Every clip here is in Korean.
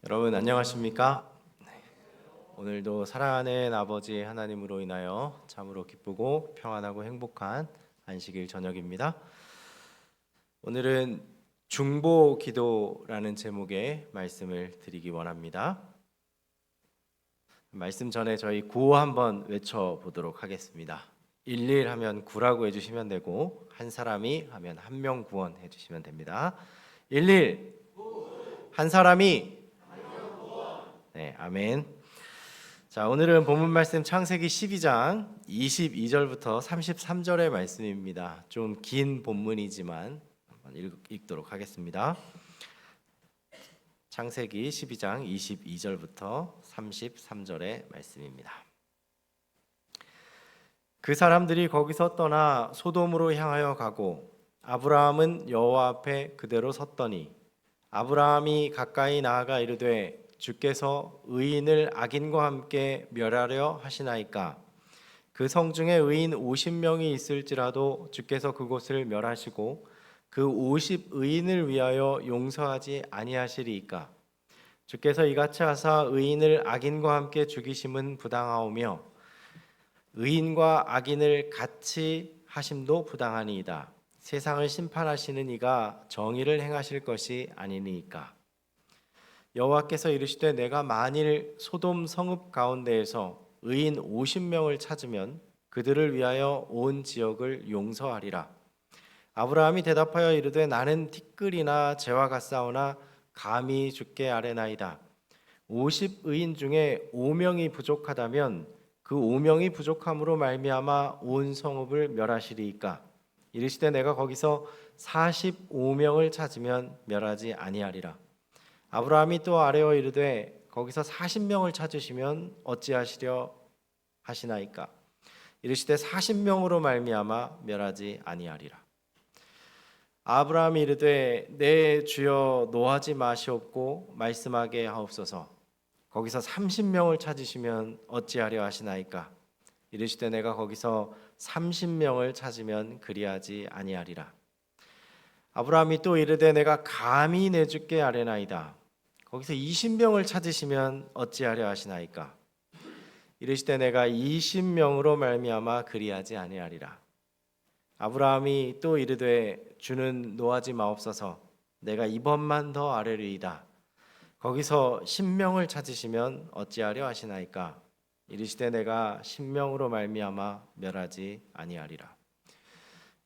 여러분 안녕하십니까? 오늘도 사랑하는 아버지 하나님으로 인하여 참으로 기쁘고 평안하고 행복한 안식일 저녁입니다. 오늘은 중보 기도라는 제목의 말씀을 드리기 원합니다. 말씀 전에 저희 구호 한번 외쳐보도록 하겠습니다. 11 하면 9라고 해주시면 되고 한 사람이 하면 한 명 구원해 주시면 됩니다. 11 한 사람이 네, 아멘. 자, 오늘은 본문 말씀 창세기 12장 22절부터 33절의 말씀입니다. 좀 긴 본문이지만 한번 읽도록 하겠습니다. 창세기 12장 22절부터 33절의 말씀입니다. 그 사람들이 거기서 떠나 소돔으로 향하여 가고 아브라함은 여호와 앞에 그대로 섰더니 아브라함이 가까이 나아가 이르되 주께서 의인을 악인과 함께 멸하려 하시나이까. 그 성중에 의인 50명이 있을지라도 주께서 그곳을 멸하시고 그 50 의인을 위하여 용서하지 아니하시리이까. 주께서 이같이 하사 의인을 악인과 함께 죽이심은 부당하오며 의인과 악인을 같이 하심도 부당하니이다. 세상을 심판하시는 이가 정의를 행하실 것이 아니니이까. 여호와께서 이르시되 내가 만일 소돔 성읍 가운데에서 의인 50명을 찾으면 그들을 위하여 온 지역을 용서하리라. 아브라함이 대답하여 이르되 나는 티끌이나 재와 같사오나 감히 주께 아뢰나이다. 50 의인 중에 5명이 부족하다면 그 5명이 부족함으로 말미암아 온 성읍을 멸하시리이까. 이르시되 내가 거기서 45명을 찾으면 멸하지 아니하리라. 아브라함이 또 아뢰어 이르되 거기서 40명을 찾으시면 어찌하시려 하시나이까. 이르시되 40명으로 말미암아 멸하지 아니하리라. 아브라함이 이르되 내 주여 노하지 마시옵고 말씀하게 하옵소서. 거기서 30명을 찾으시면 어찌하려 하시나이까. 이르시되 내가 거기서 30명을 찾으면 그리하지 아니하리라. 아브라함이 또 이르되 내가 감히 내 주께 아뢰나이다. 거기서 20명을 찾으시면 어찌하려 하시나이까. 이르시되 내가 20명으로 말미암아 그리하지 아니하리라. 아브라함이 또 이르되 주는 노하지 마옵소서. 내가 이번만 더 아뢰리이다. 거기서 10명을 찾으시면 어찌하려 하시나이까. 이르시되 내가 10명으로 말미암아 멸하지 아니하리라.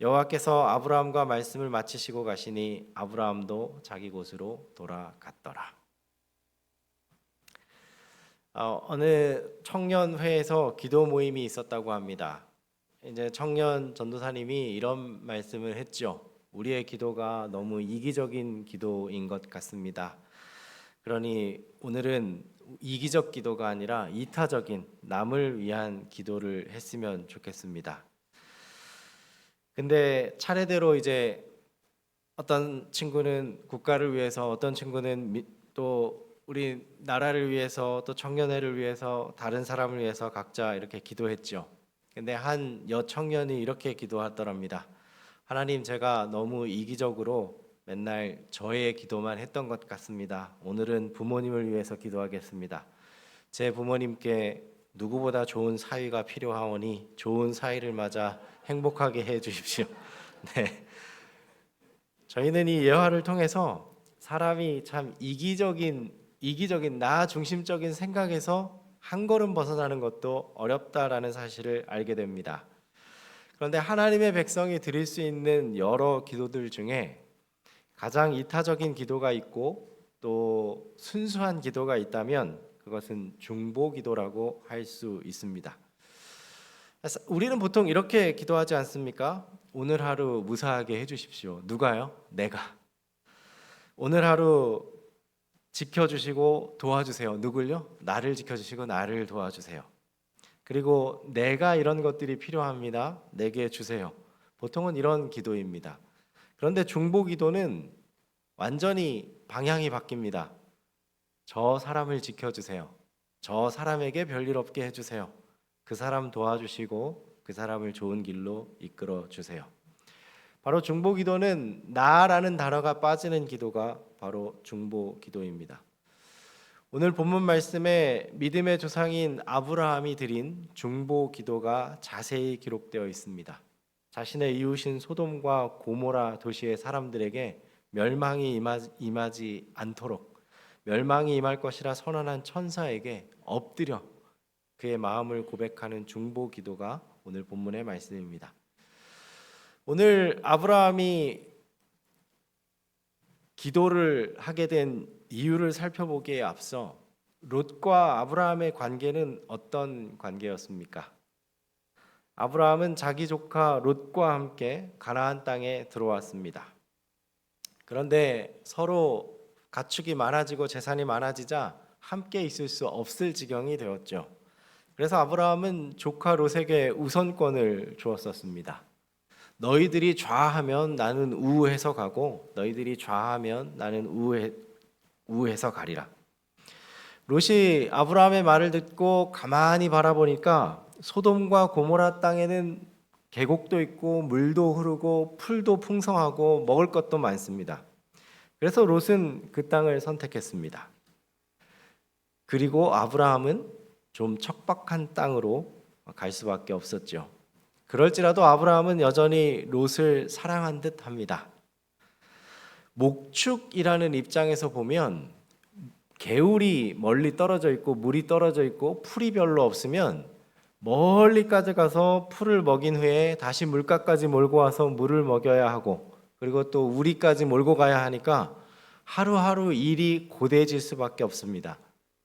여호와께서 아브라함과 말씀을 마치시고 가시니 아브라함도 자기 곳으로 돌아갔더라. 어느 청년회에서 기도 모임이 있었다고 합니다. 이제 청년 전도사님이 이런 말씀을 했죠. 우리의 기도가 너무 이기적인 기도인 것 같습니다. 그러니 오늘은 이기적 기도가 아니라 이타적인 남을 위한 기도를 했으면 좋겠습니다. 근데 차례대로 이제 어떤 친구는 국가를 위해서, 어떤 친구는 또 우리 나라를 위해서, 또 청년회를 위해서, 다른 사람을 위해서 각자 이렇게 기도했죠. 근데 한 여청년이 이렇게 기도하더랍니다. 하나님, 제가 너무 이기적으로 맨날 저의 기도만 했던 것 같습니다. 오늘은 부모님을 위해서 기도하겠습니다. 제 부모님께 누구보다 좋은 사위가 필요하오니 좋은 사위를 맞아 행복하게 해 주십시오. 네. 저희는 이 예화를 통해서 사람이 참 이기적인 나 중심적인 생각에서 한 걸음 벗어나는 것도 어렵다라는 사실을 알게 됩니다. 그런데 하나님의 백성이 드릴 수 있는 여러 기도들 중에 가장 이타적인 기도가 있고 또 순수한 기도가 있다면 그것은 중보 기도라고 할 수 있습니다. 우리는 보통 이렇게 기도하지 않습니까? 오늘 하루 무사하게 해주십시오. 누가요? 내가. 오늘 하루 지켜주시고 도와주세요. 누굴요? 나를 지켜주시고 나를 도와주세요. 그리고 내가 이런 것들이 필요합니다. 내게 주세요. 보통은 이런 기도입니다. 그런데 중보 기도는 완전히 방향이 바뀝니다. 저 사람을 지켜주세요. 저 사람에게 별일 없게 해주세요. 그 사람 도와주시고 그 사람을 좋은 길로 이끌어 주세요. 바로 중보 기도는 나라는 단어가 빠지는 기도가 바로 중보 기도입니다. 오늘 본문 말씀에 믿음의 조상인 아브라함이 드린 중보 기도가 자세히 기록되어 있습니다. 자신의 이웃인 소돔과 고모라 도시의 사람들에게 멸망이 임하지 않도록, 멸망이 임할 것이라 선언한 천사에게 엎드려 그의 마음을 고백하는 중보 기도가 오늘 본문의 말씀입니다. 오늘 아브라함이 기도를 하게 된 이유를 살펴보기에 앞서 롯과 아브라함의 관계는 어떤 관계였습니까? 아브라함은 자기 조카 롯과 함께 가나안 땅에 들어왔습니다. 그런데 서로 가축이 많아지고 재산이 많아지자 함께 있을 수 없을 지경이 되었죠. 그래서 아브라함은 조카 롯에게 우선권을 주었었습니다. 너희들이 좌하면 나는 우해서 가고 너희들이 좌하면 나는 우해서 가리라. 롯이 아브라함의 말을 듣고 가만히 바라보니까 소돔과 고모라 땅에는 계곡도 있고 물도 흐르고 풀도 풍성하고 먹을 것도 많습니다. 그래서 롯은 그 땅을 선택했습니다. 그리고 아브라함은 좀 척박한 땅으로 갈 수밖에 없었죠. 그럴지라도 아브라함은 여전히 롯을 사랑한 듯 합니다. 목축이라는 입장에서 보면 개울이 멀리 떨어져 있고 물이 떨어져 있고 풀이 별로 없으면 멀리까지 가서 풀을 먹인 후에 다시 물가까지 몰고 와서 물을 먹여야 하고, 그리고 또 우리까지 몰고 가야 하니까 하루하루 일이 고되어질 수밖에 없습니다.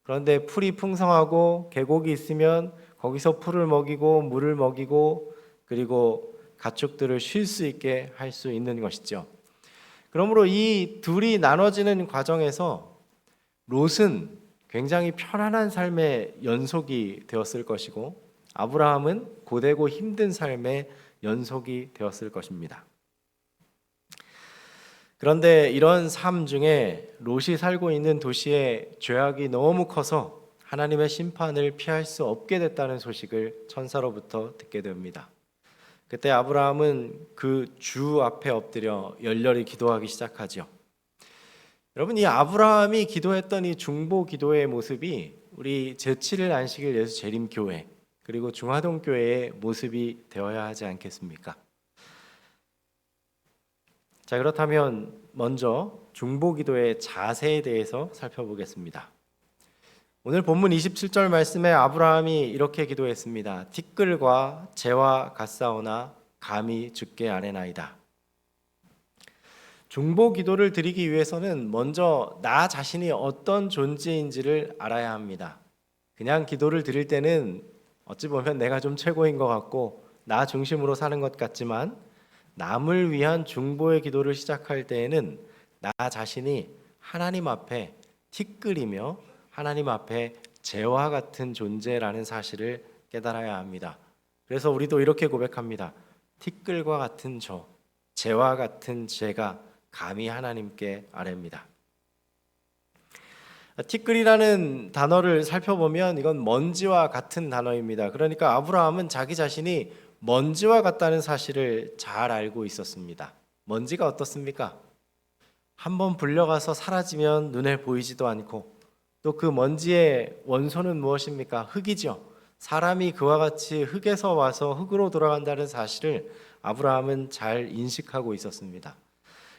그런데 풀이 풍성하고 계곡이 있으면 거기서 풀을 먹이고 물을 먹이고 그리고 가축들을 쉴 수 있게 할 수 있는 것이죠. 그러므로 이 둘이 나눠지는 과정에서 롯은 굉장히 편안한 삶의 연속이 되었을 것이고 아브라함은 고되고 힘든 삶의 연속이 되었을 것입니다. 그런데 이런 삶 중에 롯이 살고 있는 도시의 죄악이 너무 커서 하나님의 심판을 피할 수 없게 됐다는 소식을 천사로부터 듣게 됩니다. 그때 아브라함은 그 주 앞에 엎드려 열렬히 기도하기 시작하죠. 여러분, 이 아브라함이 기도했던 이 중보 기도의 모습이 우리 제7일 안식일 예수 재림 교회 그리고 중화동 교회의 모습이 되어야 하지 않겠습니까? 자, 그렇다면 먼저 중보 기도의 자세에 대해서 살펴보겠습니다. 오늘 본문 27절 말씀에 아브라함이 이렇게 기도했습니다. 티끌과 재와 같사오나 감히 주께 아뢰나이다. 중보 기도를 드리기 위해서는 먼저 나 자신이 어떤 존재인지를 알아야 합니다. 그냥 기도를 드릴 때는 어찌 보면 내가 좀 최고인 것 같고 나 중심으로 사는 것 같지만, 남을 위한 중보의 기도를 시작할 때에는 나 자신이 하나님 앞에 티끌이며 하나님 앞에 재와 같은 존재라는 사실을 깨달아야 합니다. 그래서 우리도 이렇게 고백합니다. 티끌과 같은 저, 재와 같은 제가 감히 하나님께 아뢰입니다. 티끌이라는 단어를 살펴보면 이건 먼지와 같은 단어입니다. 그러니까 아브라함은 자기 자신이 먼지와 같다는 사실을 잘 알고 있었습니다. 먼지가 어떻습니까? 한번 불려가서 사라지면 눈에 보이지도 않고, 또 그 먼지의 원소는 무엇입니까? 흙이죠. 사람이 그와 같이 흙에서 와서 흙으로 돌아간다는 사실을 아브라함은 잘 인식하고 있었습니다.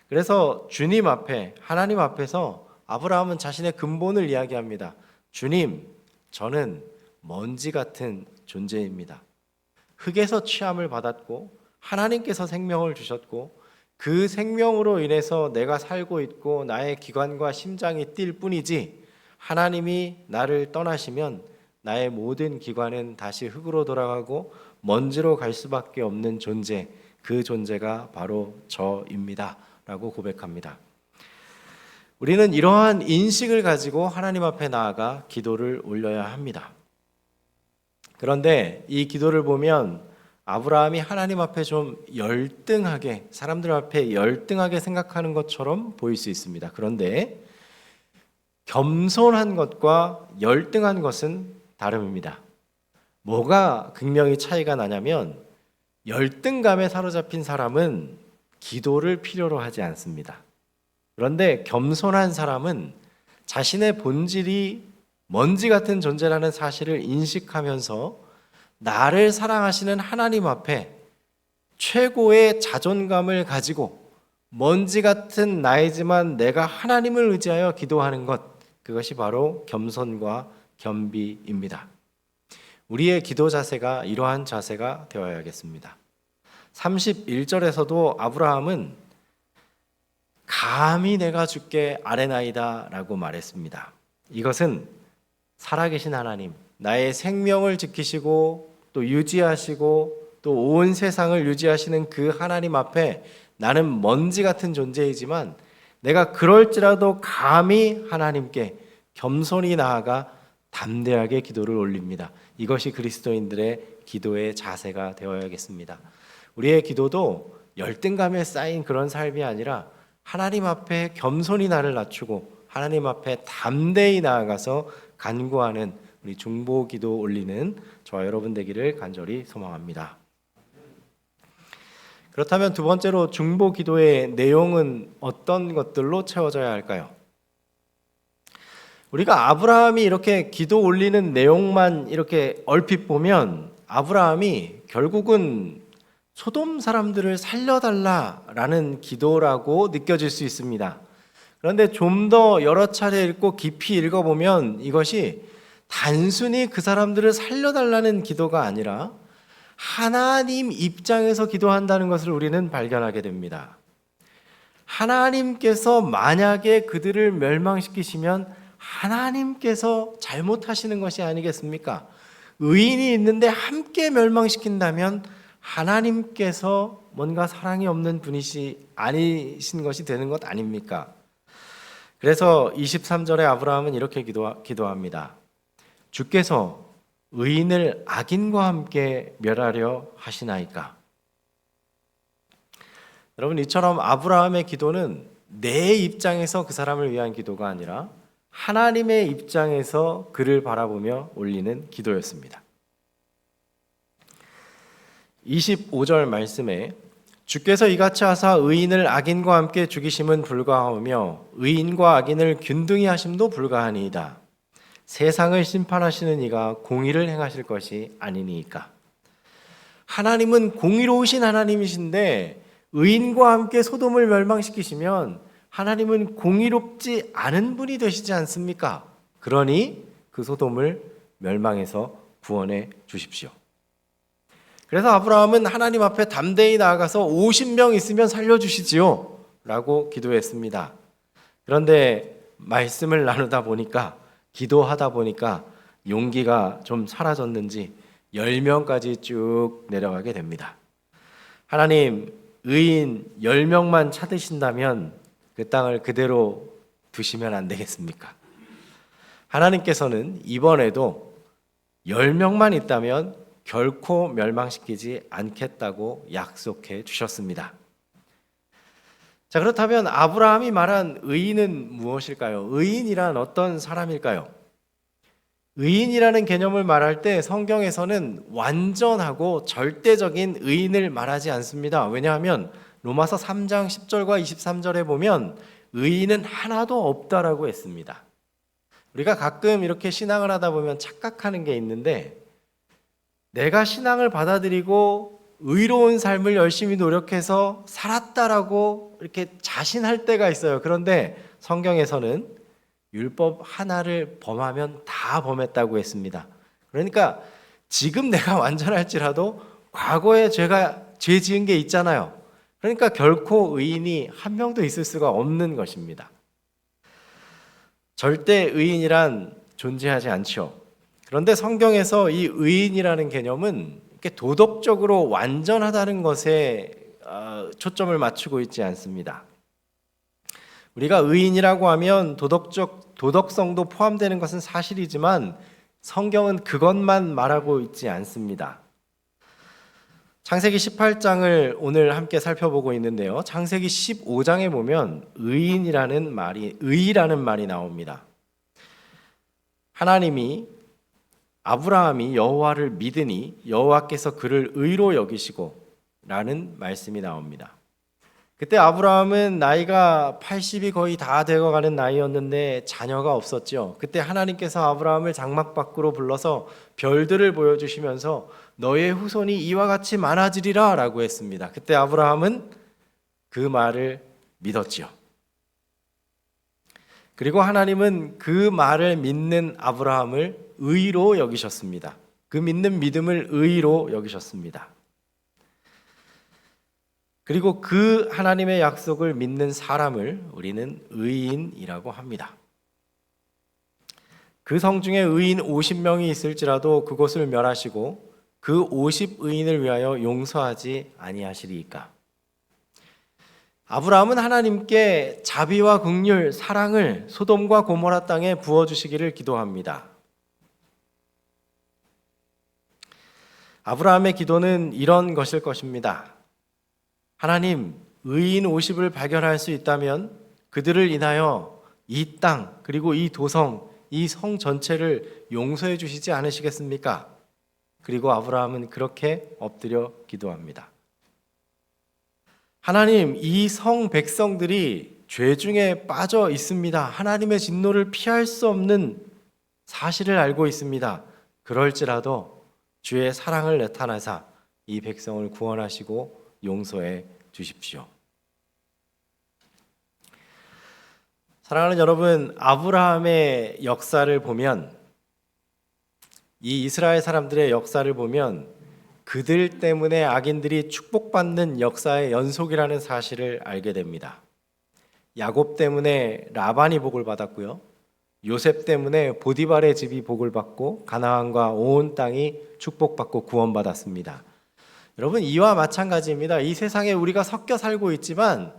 그래서 주님 앞에, 하나님 앞에서 아브라함은 자신의 근본을 이야기합니다. 주님, 저는 먼지 같은 존재입니다. 흙에서 취함을 받았고 하나님께서 생명을 주셨고 그 생명으로 인해서 내가 살고 있고 나의 기관과 심장이 뛸 뿐이지, 하나님이 나를 떠나시면 나의 모든 기관은 다시 흙으로 돌아가고 먼지로 갈 수밖에 없는 존재, 그 존재가 바로 저입니다 라고 고백합니다. 우리는 이러한 인식을 가지고 하나님 앞에 나아가 기도를 올려야 합니다. 그런데 이 기도를 보면 아브라함이 하나님 앞에 좀 열등하게, 사람들 앞에 열등하게 생각하는 것처럼 보일 수 있습니다. 그런데 겸손한 것과 열등한 것은 다름입니다. 뭐가 극명히 차이가 나냐면, 열등감에 사로잡힌 사람은 기도를 필요로 하지 않습니다. 그런데 겸손한 사람은 자신의 본질이 먼지 같은 존재라는 사실을 인식하면서 나를 사랑하시는 하나님 앞에 최고의 자존감을 가지고 먼지 같은 나이지만 내가 하나님을 의지하여 기도하는 것, 그것이 바로 겸손과 겸비입니다. 우리의 기도 자세가 이러한 자세가 되어야겠습니다. 31절에서도 아브라함은 감히 내가 주께 아뢰나이다 라고 말했습니다. 이것은 살아계신 하나님, 나의 생명을 지키시고 또 유지하시고 또 온 세상을 유지하시는 그 하나님 앞에 나는 먼지 같은 존재이지만 내가 그럴지라도 감히 하나님께 겸손히 나아가 담대하게 기도를 올립니다. 이것이 그리스도인들의 기도의 자세가 되어야겠습니다. 우리의 기도도 열등감에 쌓인 그런 삶이 아니라 하나님 앞에 겸손히 나를 낮추고 하나님 앞에 담대히 나아가서 간구하는 우리 중보 기도 올리는 저와 여러분 되기를 간절히 소망합니다. 그렇다면 두 번째로 중보 기도의 내용은 어떤 것들로 채워져야 할까요? 우리가 아브라함이 이렇게 기도 올리는 내용만 이렇게 얼핏 보면 아브라함이 결국은 소돔 사람들을 살려달라라는 기도라고 느껴질 수 있습니다. 그런데 좀 더 여러 차례 읽고 깊이 읽어보면 이것이 단순히 그 사람들을 살려달라는 기도가 아니라 하나님 입장에서 기도한다는 것을 우리는 발견하게 됩니다. 하나님께서 만약에 그들을 멸망시키시면 하나님께서 잘못하시는 것이 아니겠습니까? 의인이 있는데 함께 멸망시킨다면 하나님께서 뭔가 사랑이 없는 분이시 아니신 것이 되는 것 아닙니까? 그래서 23절에 아브라함은 이렇게 기도합니다. 주께서 의인을 악인과 함께 멸하려 하시나이까? 여러분, 이처럼 아브라함의 기도는 내 입장에서 그 사람을 위한 기도가 아니라 하나님의 입장에서 그를 바라보며 올리는 기도였습니다. 25절 말씀에 주께서 이같이 하사 의인을 악인과 함께 죽이심은 불가하오며 의인과 악인을 균등히 하심도 불가하니이다. 세상을 심판하시는 이가 공의를 행하실 것이 아니니까. 하나님은 공의로우신 하나님이신데 의인과 함께 소돔을 멸망시키시면 하나님은 공의롭지 않은 분이 되시지 않습니까? 그러니 그 소돔을 멸망해서 구원해 주십시오. 그래서 아브라함은 하나님 앞에 담대히 나아가서 50명 있으면 살려주시지요 라고 기도했습니다. 그런데 말씀을 나누다 보니까 기도하다 보니까 용기가 좀 사라졌는지 10명까지 쭉 내려가게 됩니다. 하나님, 의인 10명만 찾으신다면 그 땅을 그대로 두시면 안 되겠습니까? 하나님께서는 이번에도 10명만 있다면 결코 멸망시키지 않겠다고 약속해 주셨습니다. 자, 그렇다면 아브라함이 말한 의인은 무엇일까요? 의인이란 어떤 사람일까요? 의인이라는 개념을 말할 때 성경에서는 완전하고 절대적인 의인을 말하지 않습니다. 왜냐하면 로마서 3장 10절과 23절에 보면 의인은 하나도 없다라고 했습니다. 우리가 가끔 이렇게 신앙을 하다 보면 착각하는 게 있는데 내가 신앙을 받아들이고 의로운 삶을 열심히 노력해서 살았다라고 이렇게 자신할 때가 있어요. 그런데 성경에서는 율법 하나를 범하면 다 범했다고 했습니다. 그러니까 지금 내가 완전할지라도 과거에 죄 지은 게 있잖아요. 그러니까 결코 의인이 한 명도 있을 수가 없는 것입니다. 절대 의인이란 존재하지 않죠. 그런데 성경에서 이 의인이라는 개념은 이렇게 도덕적으로 완전하다는 것에 초점을 맞추고 있지 않습니다. 우리가 의인이라고 하면 도덕성도 포함되는 것은 사실이지만 성경은 그것만 말하고 있지 않습니다. 창세기 18장을 오늘 함께 살펴보고 있는데요. 창세기 15장에 보면 의라는 말이 나옵니다. 아브라함이 여호와를 믿으니 여호와께서 그를 의로 여기시고 라는 말씀이 나옵니다. 그때 아브라함은 나이가 80이 거의 다 되어가는 나이였는데 자녀가 없었죠. 그때 하나님께서 아브라함을 장막 밖으로 불러서 별들을 보여주시면서 너의 후손이 이와 같이 많아지리라 라고 했습니다. 그때 아브라함은 그 말을 믿었지요. 그리고 하나님은 그 말을 믿는 아브라함을 의로 여기셨습니다. 그 믿는 믿음을 의로 여기셨습니다. 그리고 그 하나님의 약속을 믿는 사람을 우리는 의인이라고 합니다. 그 성 중에 의인 50명이 있을지라도 그곳을 멸하시고 그 50의인을 위하여 용서하지 아니하시리이까. 아브라함은 하나님께 자비와 긍휼, 사랑을 소돔과 고모라 땅에 부어주시기를 기도합니다. 아브라함의 기도는 이런 것일 것입니다. 하나님, 의인 50을 발견할 수 있다면 그들을 인하여 이 땅 그리고 이 도성, 이 성 전체를 용서해 주시지 않으시겠습니까? 그리고 아브라함은 그렇게 엎드려 기도합니다. 하나님, 이 성 백성들이 죄 중에 빠져 있습니다. 하나님의 진노를 피할 수 없는 사실을 알고 있습니다. 그럴지라도 주의 사랑을 나타내사 이 백성을 구원하시고 용서해 주십시오. 사랑하는 여러분, 아브라함의 역사를 보면, 이 이스라엘 사람들의 역사를 보면 그들 때문에 악인들이 축복받는 역사의 연속이라는 사실을 알게 됩니다. 야곱 때문에 라반이 복을 받았고요. 요셉 때문에 보디발의 집이 복을 받고 가나안과 온 땅이 축복받고 구원받았습니다. 여러분, 이와 마찬가지입니다. 이 세상에 우리가 섞여 살고 있지만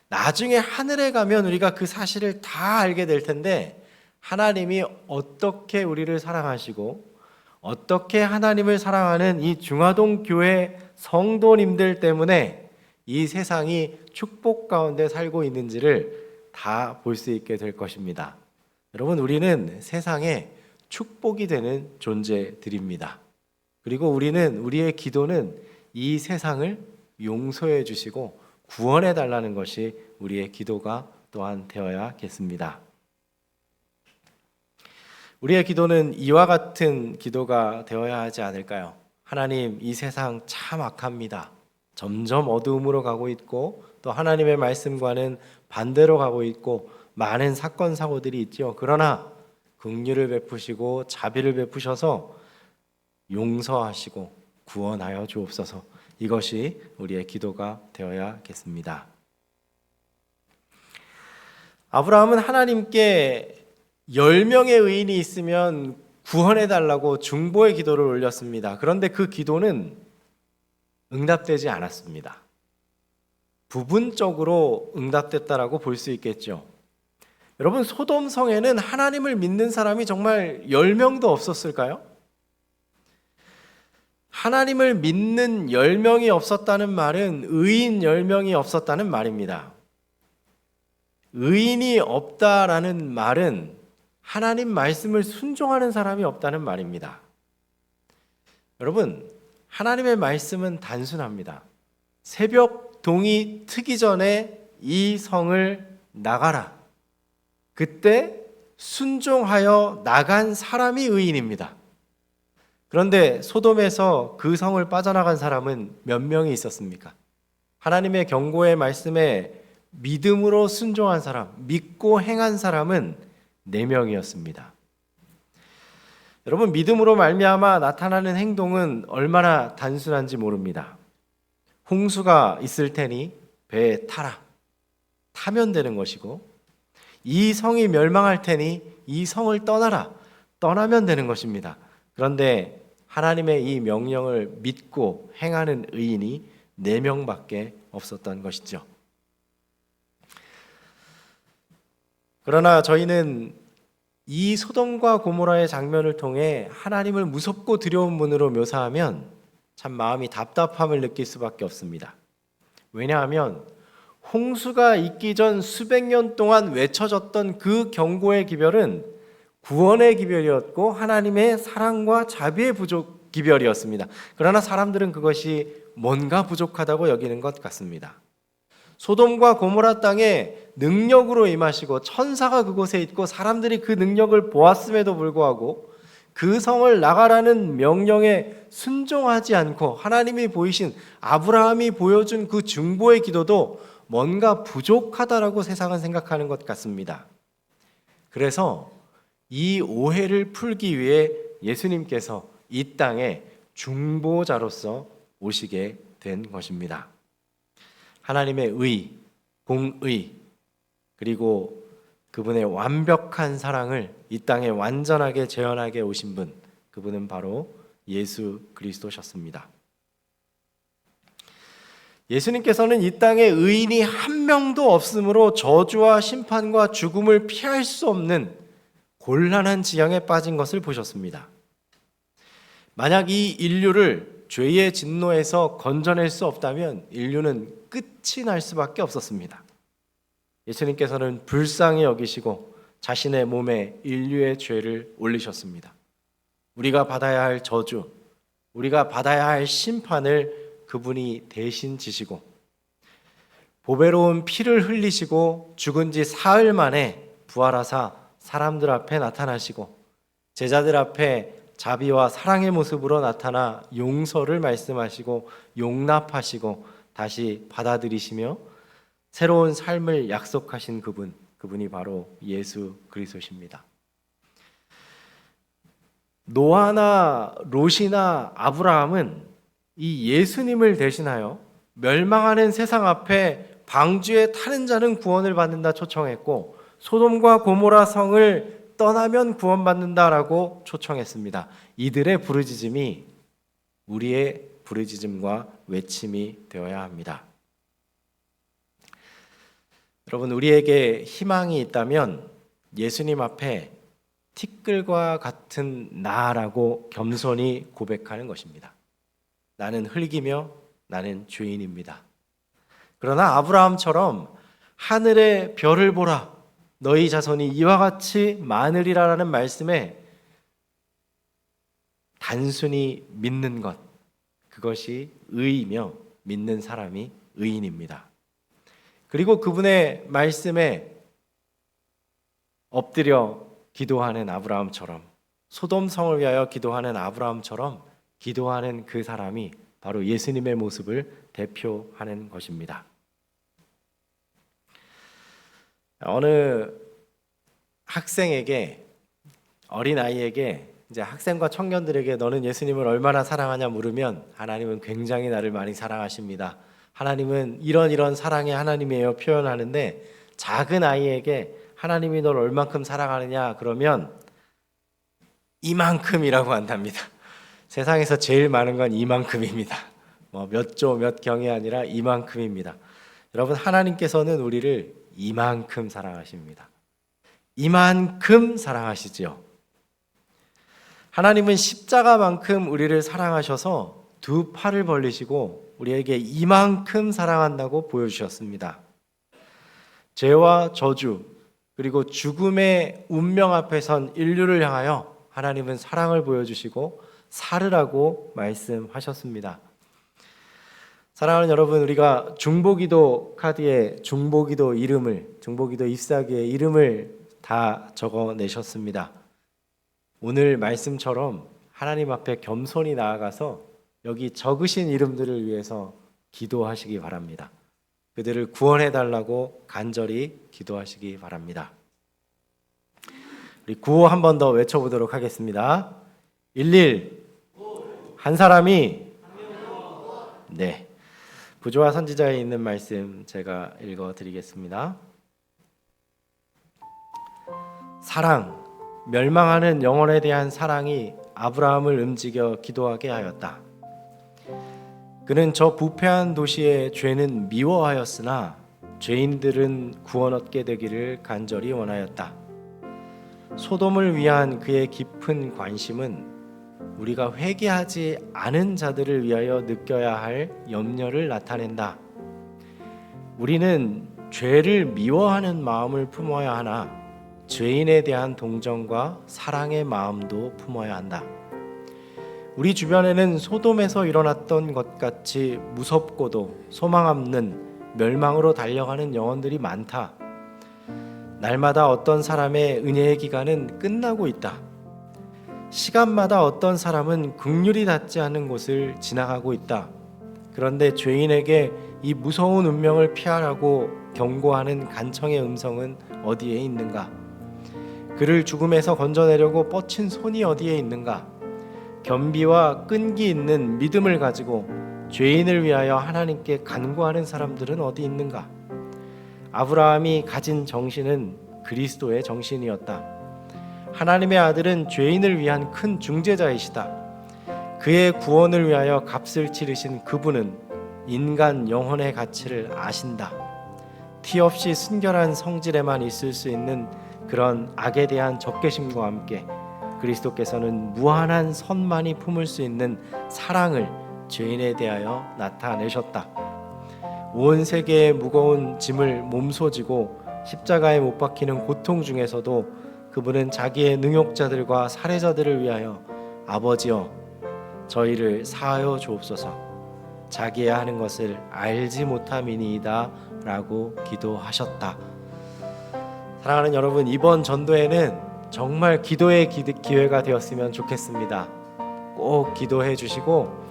나중에 하늘에 가면 우리가 그 사실을 다 알게 될 텐데, 하나님이 어떻게 우리를 사랑하시고 어떻게 하나님을 사랑하는 이 중화동 교회 성도님들 때문에 이 세상이 축복 가운데 살고 있는지를 다 볼 수 있게 될 것입니다. 여러분, 우리는 세상에 축복이 되는 존재들입니다. 그리고 우리의 기도는 이 세상을 용서해 주시고 구원해 달라는 것이 우리의 기도가 또한 되어야겠습니다. 우리의 기도는 이와 같은 기도가 되어야 하지 않을까요? 하나님, 이 세상 참 악합니다. 점점 어두움으로 가고 있고 또 하나님의 말씀과는 반대로 가고 있고 많은 사건 사고들이 있죠. 그러나 긍휼을 베푸시고 자비를 베푸셔서 용서하시고 구원하여 주옵소서. 이것이 우리의 기도가 되어야겠습니다. 아브라함은 하나님께 10명의 의인이 있으면 구원해 달라고 중보의 기도를 올렸습니다. 그런데 그 기도는 응답되지 않았습니다. 부분적으로 응답됐다라고 볼 수 있겠죠. 여러분, 소돔 성에는 하나님을 믿는 사람이 정말 10명도 없었을까요? 하나님을 믿는 10명이 없었다는 말은 의인 10명이 없었다는 말입니다. 의인이 없다라는 말은 하나님 말씀을 순종하는 사람이 없다는 말입니다. 여러분, 하나님의 말씀은 단순합니다. 새벽 동이 트기 전에 이 성을 나가라. 그때 순종하여 나간 사람이 의인입니다. 그런데 소돔에서 그 성을 빠져나간 사람은 몇 명이 있었습니까? 하나님의 경고의 말씀에 믿음으로 순종한 사람, 믿고 행한 사람은 4명이었습니다. 여러분, 믿음으로 말미암아 나타나는 행동은 얼마나 단순한지 모릅니다. 홍수가 있을 테니 배에 타라. 타면 되는 것이고, 이 성이 멸망할 테니 이 성을 떠나라. 떠나면 되는 것입니다. 그런데 하나님의 이 명령을 믿고 행하는 의인이 4명밖에 없었던 것이죠. 그러나 저희는 이 소돔과 고모라의 장면을 통해 하나님을 무섭고 두려운 분으로 묘사하면 참 마음이 답답함을 느낄 수밖에 없습니다. 왜냐하면 홍수가 있기 전 수백 년 동안 외쳐졌던 그 경고의 기별은 구원의 기별이었고 하나님의 사랑과 자비의 기별이었습니다. 그러나 사람들은 그것이 뭔가 부족하다고 여기는 것 같습니다. 소돔과 고모라 땅에 능력으로 임하시고 천사가 그곳에 있고 사람들이 그 능력을 보았음에도 불구하고 그 성을 나가라는 명령에 순종하지 않고 하나님이 보이신 아브라함이 보여준 그 중보의 기도도 뭔가 부족하다라고 세상은 생각하는 것 같습니다. 그래서 이 오해를 풀기 위해 예수님께서 이 땅에 중보자로서 오시게 된 것입니다. 하나님의 의, 공의, 그리고 그분의 완벽한 사랑을 이 땅에 완전하게 재현하게 오신 분, 그분은 바로 예수 그리스도셨습니다. 예수님께서는 이 땅에 의인이 한 명도 없으므로 저주와 심판과 죽음을 피할 수 없는 곤란한 지경에 빠진 것을 보셨습니다. 만약 이 인류를 죄의 진노에서 건져낼 수 없다면 인류는 끝이 날 수밖에 없었습니다. 예수님께서는 불쌍히 여기시고 자신의 몸에 인류의 죄를 올리셨습니다. 우리가 받아야 할 저주, 우리가 받아야 할 심판을 그분이 대신 지시고 보배로운 피를 흘리시고 죽은 지 사흘 만에 부활하사 사람들 앞에 나타나시고 제자들 앞에 자비와 사랑의 모습으로 나타나 용서를 말씀하시고 용납하시고 다시 받아들이시며 새로운 삶을 약속하신 그분이 바로 예수 그리스도십니다. 노아나 롯이나 아브라함은 이 예수님을 대신하여 멸망하는 세상 앞에 방주에 타는 자는 구원을 받는다 초청했고 소돔과 고모라 성을 떠나면 구원받는다라고 초청했습니다. 이들의 부르짖음이 우리의 부르짖음과 외침이 되어야 합니다. 여러분, 우리에게 희망이 있다면 예수님 앞에 티끌과 같은 나라고 겸손히 고백하는 것입니다. 나는 흙이며 나는 죄인입니다. 그러나 아브라함처럼 하늘의 별을 보라, 너희 자손이 이와 같이 많으리라라는 말씀에 단순히 믿는 것, 그것이 의이며 믿는 사람이 의인입니다. 그리고 그분의 말씀에 엎드려 기도하는 아브라함처럼, 소돔 성을 위하여 기도하는 아브라함처럼 기도하는 그 사람이 바로 예수님의 모습을 대표하는 것입니다. 어느 학생에게, 어린아이에게 이제 학생과 청년들에게 너는 예수님을 얼마나 사랑하냐 물으면 하나님은 굉장히 나를 많이 사랑하십니다. 하나님은 이런 사랑의 하나님이에요 표현하는데, 작은 아이에게 하나님이 널 얼만큼 사랑하느냐 그러면 이만큼이라고 한답니다. 세상에서 제일 많은 건 이만큼입니다. 몇 조 몇 경이 아니라 이만큼입니다. 여러분, 하나님께서는 우리를 이만큼 사랑하십니다. 이만큼 사랑하시죠. 하나님은 십자가만큼 우리를 사랑하셔서 두 팔을 벌리시고 우리에게 이만큼 사랑한다고 보여주셨습니다. 죄와 저주 그리고 죽음의 운명 앞에 선 인류를 향하여 하나님은 사랑을 보여주시고 살으라고 말씀하셨습니다. 사랑하는 여러분, 우리가 중보기도 카드에 중보기도 잎사귀의 이름을 다 적어내셨습니다. 오늘 말씀처럼 하나님 앞에 겸손히 나아가서 여기 적으신 이름들을 위해서 기도하시기 바랍니다. 그들을 구원해달라고 간절히 기도하시기 바랍니다. 우리 구호 한 번 더 외쳐보도록 하겠습니다. 11 한 사람이 네, 부조와 선지자에 있는 말씀 제가 읽어드리겠습니다. 사랑, 멸망하는 영혼에 대한 사랑이 아브라함을 움직여 기도하게 하였다. 그는 저 부패한 도시의 죄는 미워하였으나 죄인들은 구원 얻게 되기를 간절히 원하였다. 소돔을 위한 그의 깊은 관심은 우리가 회개하지 않은 자들을 위하여 느껴야 할 염려를 나타낸다. 우리는 죄를 미워하는 마음을 품어야 하나 죄인에 대한 동정과 사랑의 마음도 품어야 한다. 우리 주변에는 소돔에서 일어났던 것 같이 무섭고도 소망 없는 멸망으로 달려가는 영혼들이 많다. 날마다 어떤 사람의 은혜의 기간은 끝나고 있다. 시간마다 어떤 사람은 긍휼이 닿지 않은 곳을 지나가고 있다. 그런데 죄인에게 이 무서운 운명을 피하라고 경고하는 간청의 음성은 어디에 있는가? 그를 죽음에서 건져내려고 뻗친 손이 어디에 있는가? 겸비와 끈기 있는 믿음을 가지고 죄인을 위하여 하나님께 간구하는 사람들은 어디 있는가? 아브라함이 가진 정신은 그리스도의 정신이었다. 하나님의 아들은 죄인을 위한 큰 중재자이시다. 그의 구원을 위하여 값을 치르신 그분은 인간 영혼의 가치를 아신다. 티 없이 순결한 성질에만 있을 수 있는 그런 악에 대한 적개심과 함께 그리스도께서는 무한한 선만이 품을 수 있는 사랑을 죄인에 대하여 나타내셨다. 온 세계의 무거운 짐을 몸소지고 십자가에 못 박히는 고통 중에서도 그분은 자기의 능욕자들과 살해자들을 위하여 아버지여 저희를 사하여 주옵소서 자기의 하는 것을 알지 못함이니이다 라고 기도하셨다. 사랑하는 여러분, 이번 전도에는 정말 기도의 기회가 되었으면 좋겠습니다. 꼭 기도해 주시고,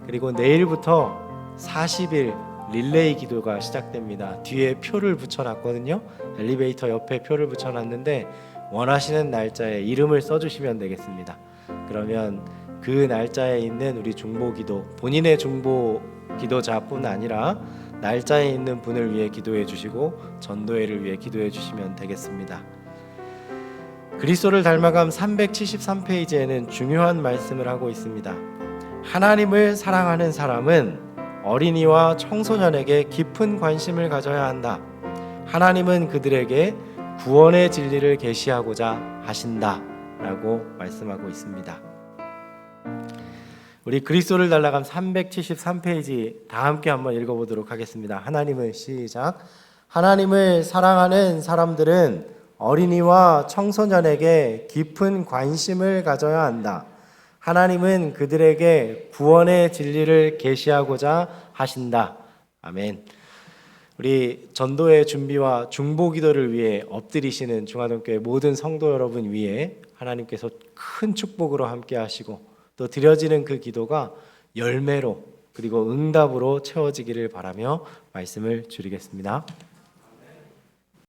그리고 내일부터 40일 릴레이 기도가 시작됩니다. 뒤에 표를 붙여놨거든요. 엘리베이터 옆에 표를 붙여놨는데 원하시는 날짜에 이름을 써주시면 되겠습니다. 그러면 그 날짜에 있는 우리 중보기도, 본인의 중보기도자뿐 아니라 날짜에 있는 분을 위해 기도해 주시고 전도회를 위해 기도해 주시면 되겠습니다. 그리스도를 닮아감 373페이지에는 중요한 말씀을 하고 있습니다. 하나님을 사랑하는 사람은 어린이와 청소년에게 깊은 관심을 가져야 한다. 하나님은 그들에게 구원의 진리를 계시하고자 하신다 라고 말씀하고 있습니다. 우리 그리스도를 닮아감 373페이지 다 함께 한번 읽어보도록 하겠습니다. 하나님은 시작. 하나님을 사랑하는 사람들은 어린이와 청소년에게 깊은 관심을 가져야 한다. 하나님은 그들에게 구원의 진리를 계시하고자 하신다. 아멘. 우리 전도의 준비와 중보기도를 위해 엎드리시는 중화동교회 모든 성도 여러분 위에 하나님께서 큰 축복으로 함께 하시고 또 드려지는 그 기도가 열매로 그리고 응답으로 채워지기를 바라며 말씀을 줄이겠습니다.